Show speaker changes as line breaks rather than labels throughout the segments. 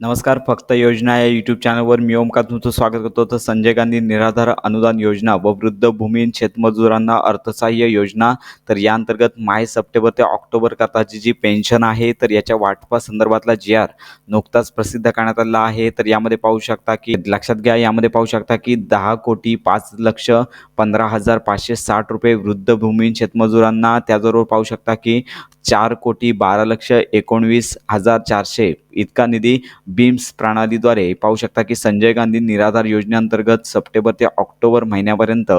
नमस्कार. फक्त योजना या यूट्यूब चॅनलवर मी ओमकार तुमचं स्वागत करतो. तर संजय गांधी निराधार अनुदान योजना व वृद्ध भूमिहीन शेतमजुरांना अर्थसहाय्य योजना, तर या अंतर्गत माहे सप्टेंबर ते ऑक्टोबर करताची जी पेन्शन आहे, तर याच्या वाटपासंदर्भातला जी-आर नुकताच प्रसिद्ध करण्यात आला आहे. तर यामध्ये पाहू शकता की लक्षात घ्या, यामध्ये पाहू शकता की 10,05,15,560 रुपये वृद्ध भूमिहीन शेतमजुरांना, त्याचबरोबर पाहू शकता की 4,12,19,400 इतका निधी बीम्स प्रणालीद्वारे पाहू शकता की संजय गांधी निराधार योजनेअंतर्गत सप्टेंबर ते ऑक्टोबर महिन्यापर्यंत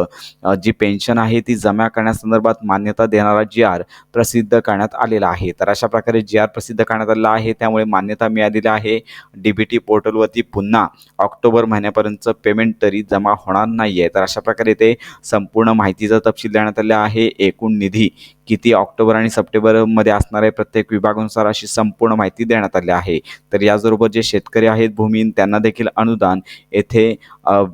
जी पेन्शन आहे ती जमा करण्यासंदर्भात मान्यता देणारा जी-आर प्रसिद्ध करण्यात आलेला आहे. तर अशा प्रकारे जी-आर प्रसिद्ध करण्यात आलेला आहे, त्यामुळे मान्यता मिळालेली आहे. डी-बी-टी पोर्टलवरती पुन्हा ऑक्टोबर महिन्यापर्यंतचं पेमेंट तरी जमा होणार नाही आहे. तर अशा प्रकारे ते संपूर्ण माहितीचा तपशील देण्यात आला आहे. एकूण निधी किती ऑक्टोबर आणि सप्टेंबरमध्ये असणार आहे प्रत्येक विभागानुसार अशी संपूर्ण माहिती देण्यात आली आहे. तर याचबरोबर जे शेतकरी आहेत भूमिहीन, त्यांना देखील अनुदान येथे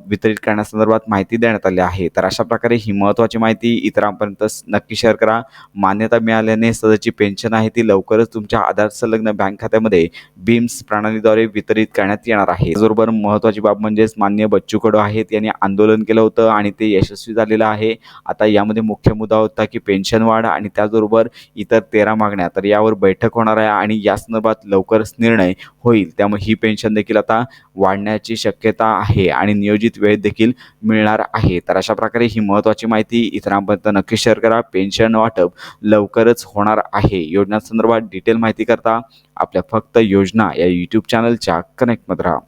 वितरित करण्यासंदर्भात माहिती देण्यात आली आहे. तर अशा प्रकारे ही महत्त्वाची माहिती इतरांपर्यंत नक्की शेअर करा. मान्यता मिळाल्याने सदरची पेन्शन आहे ती लवकरच तुमच्या आधार संलग्न बँक खात्यामध्ये बीम्स प्रणालीद्वारे वितरित करण्यात येणार आहे. त्याचबरोबर महत्त्वाची बाब म्हणजेच माननीय बच्चू कडू आहेत, यांनी आंदोलन केलं होतं आणि ते यशस्वी झालेलं आहे. आता यामध्ये मुख्य मुद्दा होता की पेन्शन वाढ आणि त्याचबरोबर इतर 13 मागण्या, तर यावर बैठक होणार आहे आणि या संदर्भात लवकरच निर्णय होईल. त्यामुळे ही पेन्शन देखील आता वाढण्याची शक्यता आहे आणि नियोजित वेळेत देखील मिळणार आहे. तर अशा प्रकारे ही महत्त्वाची माहिती इतरांपर्यंत नक्की शेअर करा. पेन्शन वाटप लवकरच होणार आहे. योजनांसंदर्भात डिटेल माहिती करता आपल्या फक्त योजना या यूट्यूब चॅनलच्या कनेक्टमध्ये राहा.